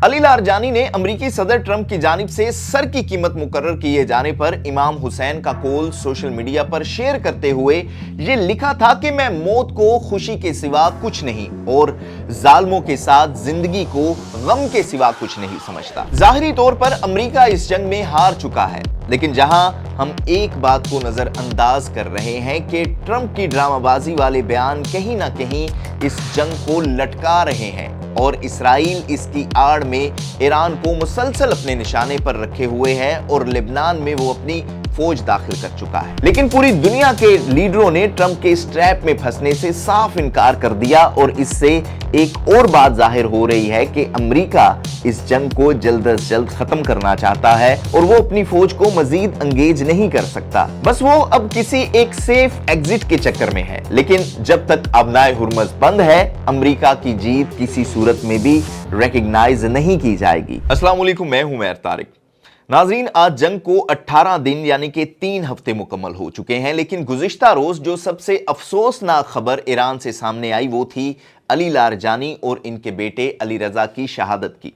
अली लारजानी ने अमरीकी सदर ट्रंप की जानिब से सर की कीमत मुकर्रर किए जाने पर इमाम हुसैन का कौल सोशल मीडिया पर शेयर करते हुए ये लिखा था कि मैं मौत को खुशी के सिवा कुछ नहीं और जालिमों के साथ जिंदगी को गम के सिवा कुछ नहीं समझता। जाहिरी तौर पर अमरीका इस जंग में हार चुका है, लेकिन जहां हम एक बात को नजरअंदाज कर रहे हैं कि ट्रंप की ड्रामाबाजी वाले बयान कहीं ना कहीं इस जंग को लटका रहे हैं और इसराइल इसकी आड़ में ईरान को मुसलसल अपने निशाने पर रखे हुए है और लेबनान में वो अपनी फौज दाखिल कर चुका है। लेकिन पूरी दुनिया के लीडरों ने ट्रंप के इस ट्रैप में फंसने से साफ इनकार कर दिया और इससे एक और बात जाहिर हो रही है कि अमेरिका इस जंग को जल्द अज जल्द खत्म करना चाहता है और वो अपनी फौज को मजीद एंगेज नहीं कर सकता। बस वो अब किसी एक सेफ एग्जिट के चक्कर में है, लेकिन जब तक अबनाए हुर्मज़ बंद है अमेरिका की जीत किसी सूरत में भी रिकॉग्नाइज नहीं की जाएगी। अस्सलाम वालेकुम, मैं हूं उमैर तारिक। नाज़रीन, आज जंग को 18 दिन यानी कि 3 हफ्ते मुकम्मल हो चुके हैं, लेकिन गुज़िश्ता रोज जो सबसे अफसोसनाक खबर ईरान से सामने आई वो थी अली लारजानी और इनके बेटे अली रजा की शहादत की।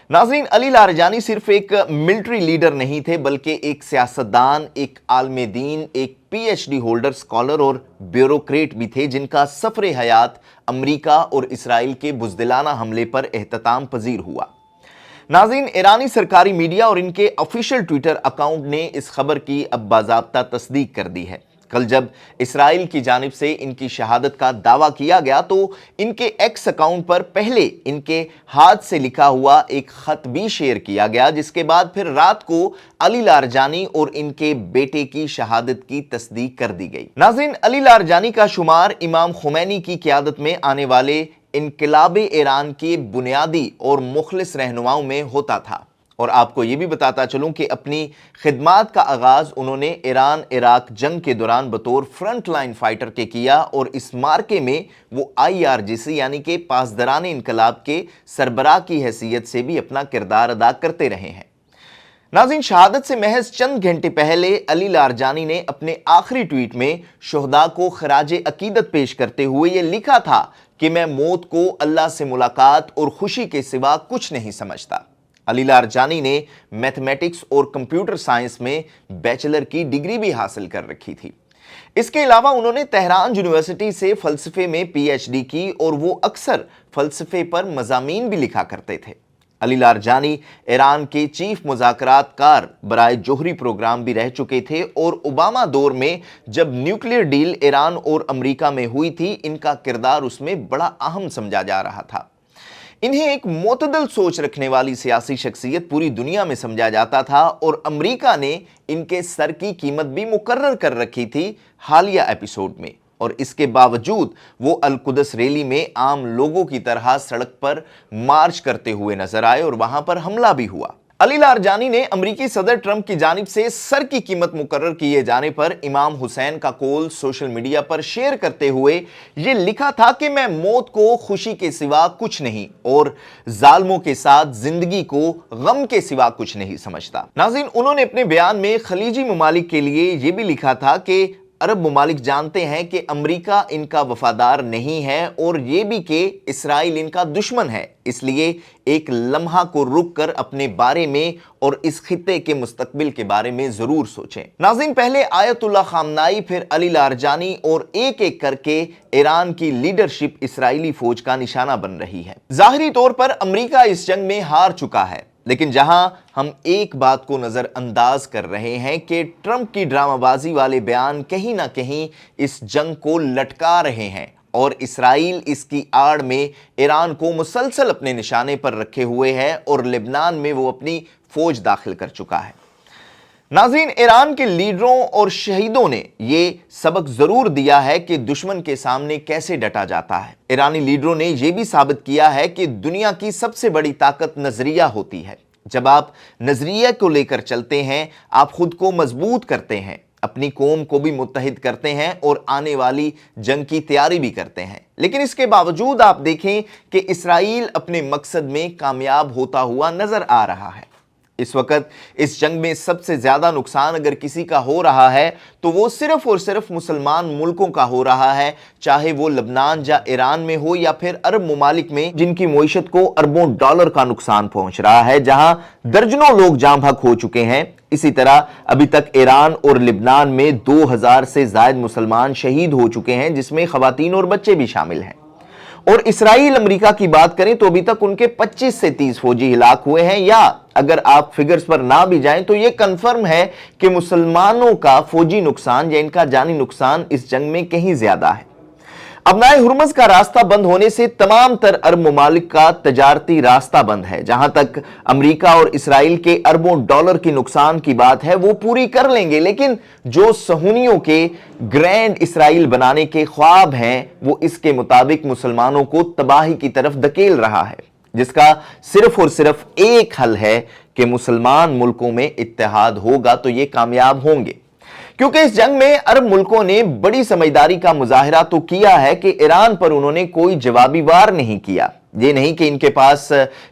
नाज़रीन, अली लारजानी सिर्फ एक मिलिट्री लीडर नहीं थे बल्कि एक सियासतदान, एक आलमे दीन, एक PhD होल्डर, स्कॉलर और ब्यूरोक्रेट भी थे जिनका सफर हयात अमरीका और इसराइल के बुज़दिलाना हमले पर एहतताम पजीर हुआ। नाज़रीन, ईरानी सरकारी मीडिया और इनके ऑफिशियल ट्विटर अकाउंट ने इस खबर की अब बाज़ाब्ता तस्दीक कर दी है। कल जब इसराइल की जानिब से इनकी शहादत का दावा किया गया तो इनके एक्स अकाउंट पर पहले इनके हाथ से लिखा हुआ एक खत भी शेयर किया गया, जिसके बाद फिर रात को अली लारजानी और इनके बेटे की शहादत की तस्दीक कर दी गई। नाज़रीन, अली लारजानी का शुमार इमाम खुमैनी की क़यादत में आने वाले इनकलाबे ईरान के बुनियादी और मुखलिस रहनुमाओं में होता था और आपको ये भी बताता चलूं कि अपनी खिदमात का आगाज उन्होंने ईरान इराक जंग के दौरान बतौर फ्रंट लाइन फाइटर के किया और इस मार्के में वो IRGC यानी कि पासदरान इनकलाब के सरबराह की हैसियत से भी अपना किरदार अदा करते रहे हैं। नाज़रीन, शहादत से महज चंद घंटे पहले अली लारजानी ने अपने आखिरी ट्वीट में शुहदा को खराजे अकीदत पेश करते हुए ये लिखा था कि मैं मौत को अल्लाह से मुलाकात और खुशी के सिवा कुछ नहीं समझता। अली लारजानी ने मैथमेटिक्स और कंप्यूटर साइंस में बैचलर की डिग्री भी हासिल कर रखी थी। इसके अलावा उन्होंने तेहरान यूनिवर्सिटी से फलसफे में PhD की और वो अक्सर फलसफे पर मज़ामीन भी लिखा करते थे। अली लारजानी ईरान के चीफ मुज़ाकरातकार बराए जोहरी प्रोग्राम भी रह चुके थे और ओबामा दौर में जब न्यूक्लियर डील ईरान और अमेरिका में हुई थी इनका किरदार उसमें बड़ा अहम समझा जा रहा था। इन्हें एक मोतदल सोच रखने वाली सियासी शख्सियत पूरी दुनिया में समझा जाता था और अमेरिका ने इनके सर की कीमत भी मुकर्रर कर रखी थी हालिया एपिसोड में, और इसके बावजूद वो अल-कुदस रैली में आम लोगों की तरह सड़क पर मार्च करते हुए नजर आए और वहां पर हमला भी हुआ। अली लारजानी ने अमरीकी सदर ट्रंप की जानिब से सर की कीमत मुकर्रर किए जाने पर इमाम हुसैन का कौल सोशल मीडिया पर शेयर करते हुए ये लिखा था कि मैं मौत को खुशी के सिवा कुछ नहीं और जालिमों के साथ जिंदगी को गम के सिवा कुछ नहीं समझता। नाज़रीन, उन्होंने अपने बयान में खलीजी ममालिक के लिए ये भी लिखा था कि अरब ममालिक जानते हैं कि अमेरिका इनका वफादार नहीं है और ये भी कि इसराइल इनका दुश्मन है, इसलिए एक लम्हा को रुक कर अपने बारे में और इस खित्ते के मुस्तकबिल के बारे में जरूर सोचें। नाज़रीन, पहले आयतुल्लाह खामनाई, फिर अली लारजानी और एक एक करके ईरान की लीडरशिप इसराइली फौज का निशाना बन रही है। जाहिरी तौर पर अमेरिका इस जंग में हार चुका है, लेकिन जहां हम एक बात को नजरअंदाज कर रहे हैं कि ट्रंप की ड्रामाबाजी वाले बयान कहीं ना कहीं इस जंग को लटका रहे हैं और इसराइल इसकी आड़ में ईरान को मुसलसल अपने निशाने पर रखे हुए है और लेबनान में वो अपनी फौज दाखिल कर चुका है। नाज़रीन, ईरान के लीडरों और शहीदों ने ये सबक जरूर दिया है कि दुश्मन के सामने कैसे डटा जाता है। ईरानी लीडरों ने यह भी साबित किया है कि दुनिया की सबसे बड़ी ताकत नजरिया होती है। जब आप नजरिया को लेकर चलते हैं, आप खुद को मजबूत करते हैं, अपनी कौम को भी मुत्तहिद करते हैं और आने वाली जंग की तैयारी भी करते हैं। लेकिन इसके बावजूद आप देखें कि इसराइल अपने मकसद में कामयाब होता हुआ नजर आ रहा है। इस वक्त इस जंग में सबसे ज्यादा नुकसान अगर किसी का हो रहा है तो वो सिर्फ और सिर्फ मुसलमान मुल्कों का हो रहा है, चाहे वो लबनान या ईरान में हो या फिर अरब ममालिक में, जिनकी मईशत को अरबों डॉलर का नुकसान पहुंच रहा है, जहां दर्जनों लोग जान बहक हो चुके हैं। इसी तरह अभी तक ईरान और लिबनान में 2000 से ज्यादा मुसलमान शहीद हो चुके हैं, जिसमें खवातीन और बच्चे भी शामिल हैं। और इसराइल अमेरिका की बात करें तो अभी तक उनके 25 से 30 फौजी हिलाक हुए हैं, या अगर आप फिगर्स पर ना भी जाएं तो यह कंफर्म है कि मुसलमानों का फौजी नुकसान या इनका जानी नुकसान इस जंग में कहीं ज्यादा है। अबनाए हुर्मुज़ का रास्ता बंद होने से तमाम तर अरब ममालिक का तजारती रास्ता बंद है। जहां तक अमेरिका और इसराइल के अरबों डॉलर की नुकसान की बात है वो पूरी कर लेंगे, लेकिन जो सहूनियों के ग्रैंड इसराइल बनाने के ख्वाब हैं वो इसके मुताबिक मुसलमानों को तबाही की तरफ धकेल रहा है, जिसका सिर्फ और सिर्फ एक हल है कि मुसलमान मुल्कों में इत्तेहाद होगा तो ये कामयाब होंगे। क्योंकि इस जंग में अरब मुल्कों ने बड़ी समझदारी का मुजाहिरा तो किया है कि ईरान पर उन्होंने कोई जवाबी वार नहीं किया। ये नहीं कि इनके पास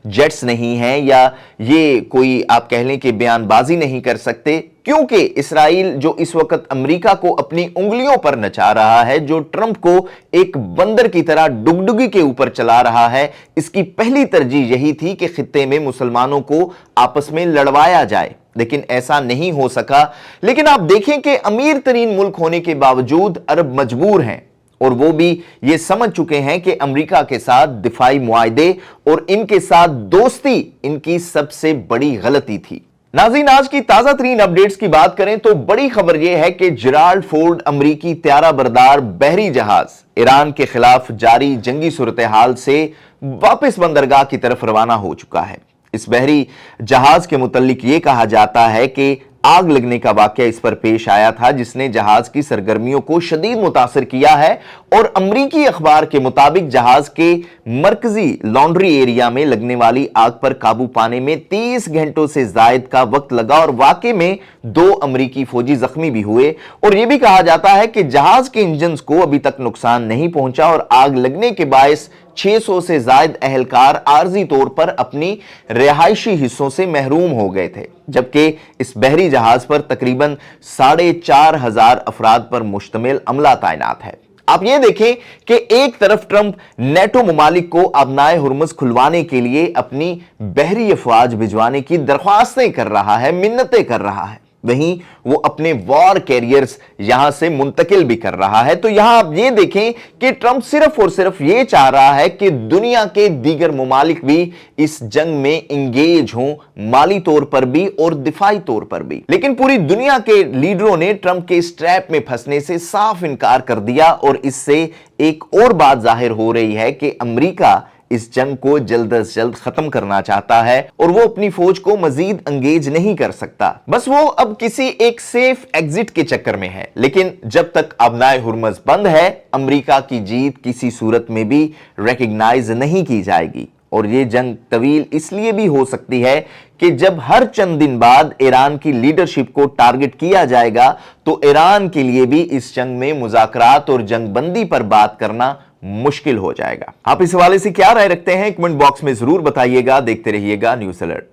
जेट्स नहीं हैं या ये कोई आप कह लें कि बयानबाजी नहीं कर सकते, क्योंकि इसराइल जो इस वक्त अमेरिका को अपनी उंगलियों पर नचा रहा है, जो ट्रंप को एक बंदर की तरह डुगडुगी के ऊपर चला रहा है, इसकी पहली तरजीह यही थी कि खित्ते में मुसलमानों को आपस में लड़वाया जाए, लेकिन ऐसा नहीं हो सका। लेकिन आप देखें कि अमीर तरीन मुल्क होने के बावजूद अरब मजबूर हैं और वो भी ये समझ चुके हैं कि अमेरिका के साथ दिफाई मुआहदे और इनके साथ दोस्ती इनकी सबसे बड़ी गलती थी। नाज़रीन, आज की ताजा तरीन अपडेट्स की बात करें तो बड़ी खबर यह है कि जेराल्ड फोर्ड अमरीकी त्यारा बरदार बहरी जहाज ईरान के खिलाफ जारी जंगी सूरत हाल से वापस बंदरगाह की तरफ रवाना हो चुका है। इस बहरी जहाज के मुतल्लिक ये कहा जाता है कि आग लगने का वाकया इस पर पेश आया था, जिसने जहाज की सरगर्मियों को शदीद मुतासिर किया है। और अमरीकी अखबार के मुताबिक जहाज के मरकजी लॉन्ड्री एरिया में लगने वाली आग पर काबू पाने में 30 घंटों से जायद का वक्त लगा और वाकई में 2 अमरीकी फौजी जख्मी भी हुए। और यह भी कहा जाता है कि जहाज के इंजन को अभी तक नुकसान नहीं पहुंचा और आग लगने के बायस 600 से ज्यादा अहलकार आर्जी तौर पर अपनी रिहायशी हिस्सों से महरूम हो गए थे, जबकि इस बहरी जहाज पर तकरीबन 4500 अफराद पर मुश्तमिल अमला तैनात है। आप ये देखें कि एक तरफ ट्रंप नेटो ममालिक को अबनाए हुर्मुज़ खुलवाने के लिए अपनी बहरी अफवाज भिजवाने की दरख्वास्तें कर रहा है, मिन्नतें कर रहा है, वहीं वो अपने वॉर कैरियर्स यहां से मुंतकिल भी कर रहा है। तो यहां आप ये देखें कि ट्रंप सिर्फ और सिर्फ ये चाह रहा है कि दुनिया के दीगर ममालिक भी इस जंग में इंगेज हों, माली तौर पर भी और दिफाई तौर पर भी। लेकिन पूरी दुनिया के लीडरों ने ट्रंप के इस ट्रैप में फंसने से साफ इनकार कर दिया और इससे एक और बात जाहिर हो रही है कि अमेरिका इस जंग को जल्द से जल्द खत्म करना चाहता है और वो अपनी फौज को मजीद अंगेज नहीं कर सकता। बस वो अब किसी एक सेफ एग्जिट के चक्कर में है। लेकिन जब तक अबनाए हुर्मुज़ बंद है, अमेरिका की जीत किसी सूरत में भी रिकॉग्नाइज नहीं की जाएगी। और ये जंग तवील इसलिए भी हो सकती है कि जब हर चंद दिन बाद ईरान की लीडरशिप को टारगेट किया जाएगा तो ईरान के लिए भी इस जंग में मुज़ाकरात और जंगबंदी पर बात करना मुश्किल हो जाएगा। आप इस हवाले से क्या राय रखते हैं, कमेंट बॉक्स में जरूर बताइएगा। देखते रहिएगा न्यूज़ अलर्ट।